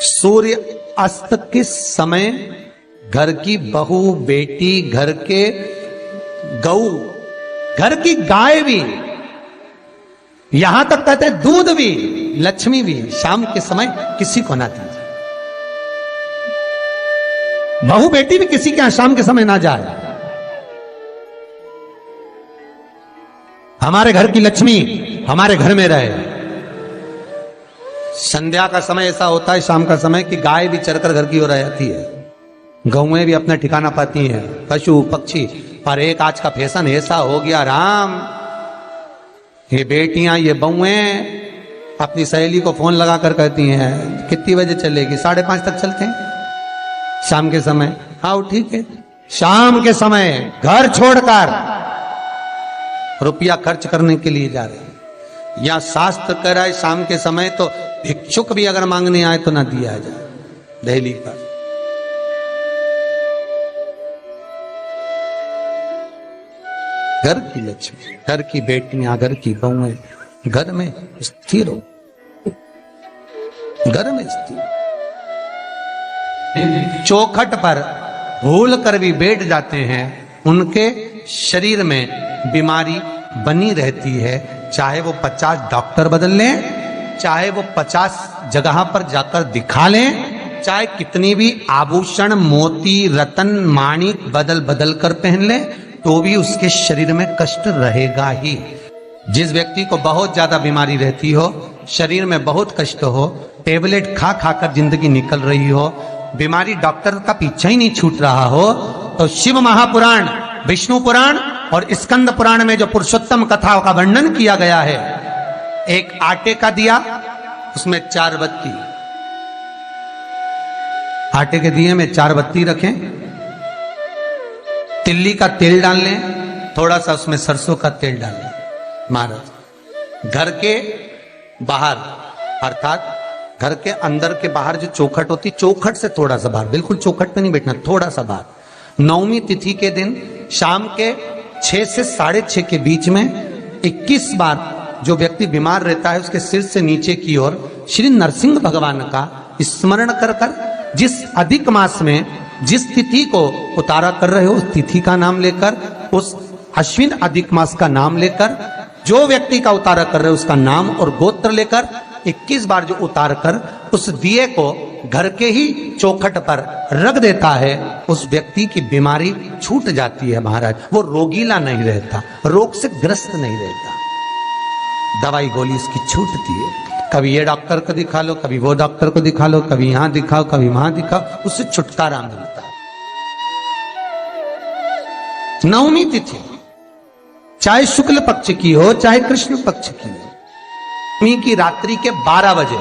सूर्य अस्त के समय घर की बहू बेटी, घर के गऊ, घर की गाय भी, यहां तक कहते हैं दूध भी, लक्ष्मी भी शाम के समय किसी को ना दीजिए। बहू बेटी भी किसी के यहां शाम के समय ना जाए। हमारे घर की लक्ष्मी हमारे घर में रहे। संध्या का समय ऐसा होता है, शाम का समय, कि गाय भी चरकर घर की ओर आती है, गौएं भी अपना ठिकाना पाती हैं, पशु पक्षी। पर एक आज का फैशन ऐसा हो गया राम, ये बेटियां ये बहुएं अपनी सहेली को फोन लगाकर कहती हैं कितनी बजे चलेगी, 5:30 तक चलते हैं शाम के समय। आओ ठीक है, शाम के समय घर छोड़कर रुपया खर्च करने के लिए जा रहे हैं। या शास्त्र कह रहा है शाम के समय तो भिक्षुक भी अगर मांगने आए तो ना दिया जाए। दहली पर घर की लक्ष्मी, घर की बेटियां, घर की बहुएं घर में स्थिर हो, घर में स्थिर। चौखट पर भूल कर भी बैठ जाते हैं, उनके शरीर में बीमारी बनी रहती है। चाहे वो 50 डॉक्टर बदल लें, चाहे वो 50 जगह पर जाकर दिखा लें, चाहे कितनी भी आभूषण मोती रतन माणिक बदल बदल कर पहन ले, तो भी उसके शरीर में कष्ट रहेगा ही। जिस व्यक्ति को बहुत ज्यादा बीमारी रहती हो, शरीर में बहुत कष्ट हो, टेबलेट खा खा कर जिंदगी निकल रही हो, बीमारी डॉक्टर का पीछा ही नहीं छूट रहा हो, तो शिव महापुराण, विष्णु पुराण और स्कंद पुराण में जो पुरुषोत्तम कथा का वर्णन किया गया है, एक आटे का दिया, उसमें 4 बत्ती, आटे के दिए में 4 बत्ती रखें, तिल्ली का तेल डाल लें, थोड़ा सा उसमें सरसों का तेल डाल लें। महाराज घर के बाहर, अर्थात घर के अंदर के बाहर जो चौखट होती, चौखट से थोड़ा सा बाहर, बिल्कुल चौखट पे नहीं बैठना, थोड़ा सा बाहर, 9वीं तिथि के दिन शाम के 6 से 6:30 के बीच में 21 बार जो व्यक्ति बीमार रहता है उसके सिर से नीचे की ओर श्री नरसिंह भगवान का स्मरण कर कर, जिस अधिक मास में जिस तिथि को उतारा कर रहे हो उस तिथि का नाम लेकर, उस अश्विन अधिक मास का नाम लेकर, जो व्यक्ति का उतारा कर रहे हो उसका नाम और गोत्र लेकर 21 बार जो उतार कर उस दिए को घर के ही चौखट पर रख देता है, उस व्यक्ति की बीमारी छूट जाती है महाराज। वो रोगीला नहीं रहता, रोग से ग्रस्त नहीं रहता, दवाई गोली उसकी छूटती है। कभी ये डॉक्टर को दिखा लो, कभी वो डॉक्टर को दिखा लो, कभी यहां दिखाओ, कभी वहां दिखाओ, उससे छुटकारा मिलता है। 9वीं तिथि चाहे शुक्ल पक्ष की हो चाहे कृष्ण पक्ष की हो, दशमी की रात्रि के 12 बजे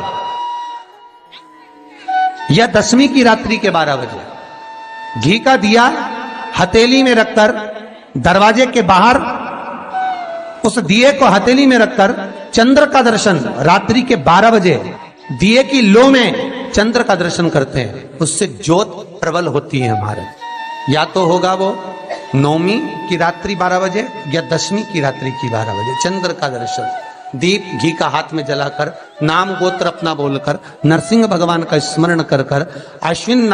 या दशमी की रात्रि के 12 बजे घी का दिया हथेली में रखकर, दरवाजे के बाहर उस दिए को हथेली में रखकर चंद्र का दर्शन रात्रि के 12 बजे दिए की लो में चंद्र का दर्शन करते हैं, उससे ज्योत प्रबल होती है महाराज। या तो होगा वो 9वीं की रात्रि 12 बजे या दशमी की रात्रि की 12 बजे चंद्र का दर्शन, दीप घी का हाथ में जलाकर, नाम गोत्र अपना बोलकर, नरसिंह भगवान का स्मरण कर कर, अश्विन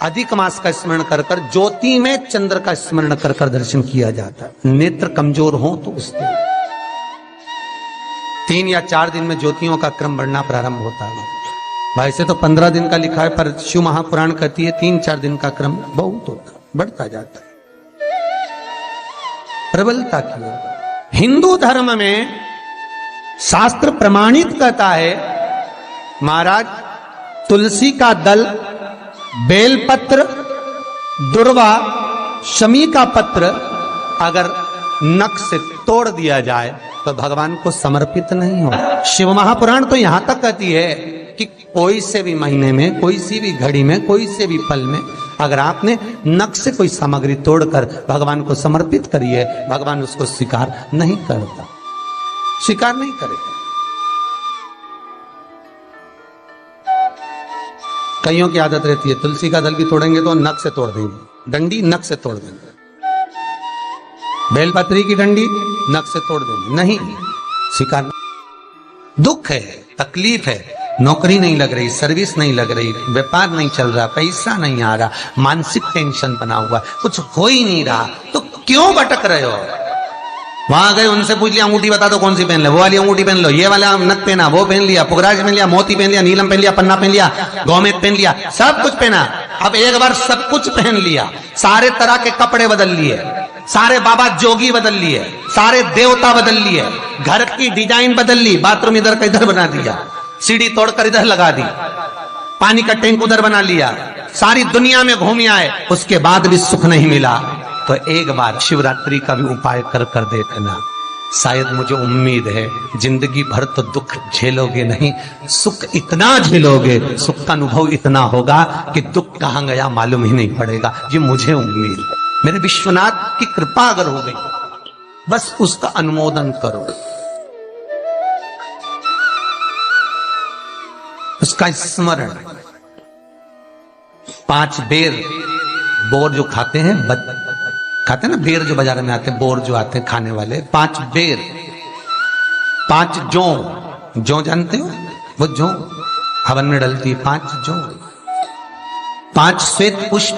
अधिक मास का स्मरण कर कर, ज्योति में चंद्र का स्मरण कर कर दर्शन किया जाता है। नेत्र कमजोर हो तो उस दिन 3 या 4 दिन में ज्योतियों का क्रम बढ़ना प्रारंभ होता है। वैसे तो 15 दिन का लिखा है, पर शिव महापुराण कहती है 3-4 दिन का क्रम बहुत होता, बढ़ता जाता है प्रबलता की ओर। हिंदू धर्म में शास्त्र प्रमाणित कहता है महाराज, तुलसी का दल, बेलपत्र, दुर्वा, शमी का पत्र अगर नख से तोड़ दिया जाए तो भगवान को समर्पित नहीं हो। शिव महापुराण तो यहां तक कहती है कि कोई से भी महीने में, कोई सी भी घड़ी में, कोई से भी पल में अगर आपने नख से कोई सामग्री तोड़कर भगवान को समर्पित करी है, भगवान उसको स्वीकार नहीं करता, स्वीकार नहीं करेगा। कईयों की आदत रहती है तुलसी का दल भी तोड़ेंगे तो नख से तोड़ देंगे, डंडी नख से तोड़ देंगे, बेलपत्री की डंडी नख से तोड़ देंगे, नहीं, स्वीकार। दुख है, तकलीफ है, नौकरी नहीं लग रही, सर्विस नहीं लग रही, व्यापार नहीं चल रहा, पैसा नहीं आ रहा, मानसिक टेंशन बना हुआ, कुछ हो ही नहीं रहा, तो क्यों भटक रहे हो? वहां गए, उनसे पूछ लिया अंगूठी बता दो कौन सी पहन ले, वो वाली अंगूठी पहन लो, ये वाला नथ पहना, वो पहन लिया, पुगराज पहन लिया, मोती पहन लिया, नीलम पहन लिया, पन्ना पहन लिया, गौमेद पहन लिया, सब कुछ पहना। अब एक बार सब कुछ पहन लिया, सारे तरह के कपड़े बदल लिए, सारे बाबा जोगी बदल लिए, सारे देवता बदल लिए, घर की डिजाइन बदल ली, बाथरूम इधर का इधर बना दिया, सीढ़ी तोड़कर इधर लगा दी, पानी का टैंक उधर बना लिया, सारी दुनिया में घूम आए, उसके बाद भी सुख नहीं मिला। तो एक बार शिवरात्रि का भी उपाय कर कर देखना। शायद मुझे उम्मीद है जिंदगी भर तो दुख झेलोगे नहीं, सुख इतना झेलोगे, सुख का अनुभव इतना होगा कि दुख कहां गया मालूम ही नहीं पड़ेगा। ये मुझे उम्मीद है। मेरे विश्वनाथ की कृपा अगर हो गई, बस उसका अनुमोदन करो, उसका स्मरण। 5 बेर बोर जो खाते हैं, खाते हैं ना बेर, जो बाजार में आते हैं, बोर जो आते हैं खाने वाले, 5 बेर, 5 जौ जानते हो, वो जौ हवन में डलती है, 5 जौ, 5 श्वेत पुष्प,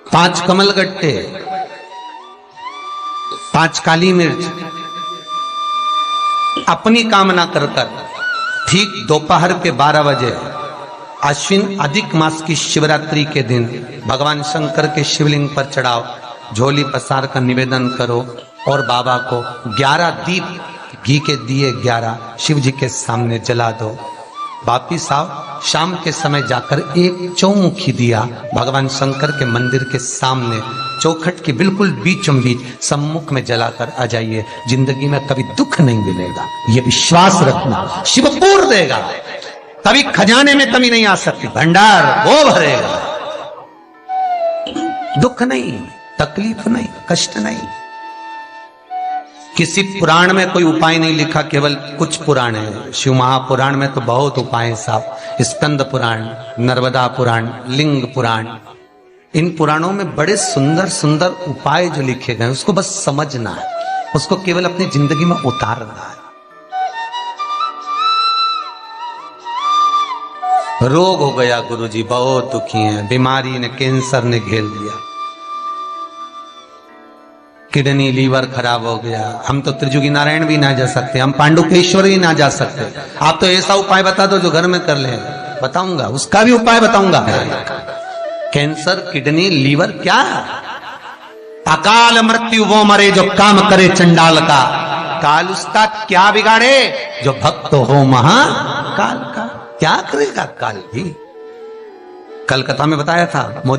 5 कमलगट्टे, 5 काली मिर्च, अपनी कामना कर कर ठीक दोपहर के 12 बजे अश्विन अधिक मास की शिवरात्रि के दिन भगवान शंकर के शिवलिंग पर चढ़ाओ, झोली पसार कर निवेदन करो और बाबा को 11 दीप, घी के दिए 11 शिव जी के सामने जला दो। वापिस आओ, शाम के समय जाकर एक चौमुखी दिया भगवान शंकर के मंदिर के सामने चौखट के बिल्कुल बीचों बीच सम्मुख में जलाकर आ जाइए। जिंदगी में कभी दुख नहीं मिलेगा, ये विश्वास रखना, शिव पूर्ण देगा, कभी खजाने में कमी नहीं आ सकती, भंडार वो भरेगा। दुख नहीं, तकलीफ नहीं, कष्ट नहीं। किसी पुराण में कोई उपाय नहीं लिखा, केवल कुछ पुराण है। शिव महापुराण में तो बहुत उपाय साहब, स्कंद पुराण, नर्मदा पुराण, लिंग पुराण, इन पुराणों में बड़े सुंदर सुंदर उपाय जो लिखे गए, उसको बस समझना है, उसको केवल अपनी जिंदगी में उतारना है। रोग हो गया गुरुजी, बहुत दुखी हैं, बीमारी ने, कैंसर ने घेर लिया, किडनी लीवर खराब हो गया, हम तो त्रिजुगी नारायण भी ना जा सकते, हम पांडुकेश्वर ही ना जा सकते, आप तो ऐसा उपाय बता दो जो घर में कर ले। बताऊंगा, उसका भी उपाय बताऊंगा। कैंसर, किडनी, लीवर, क्या अकाल मृत्यु वो मरे जो काम करे चंडाल का, काल उसका क्या बिगाड़े जो भक्त हो महाकाल का। क्या करेगा काल भी? कल कथा में बताया था मोदी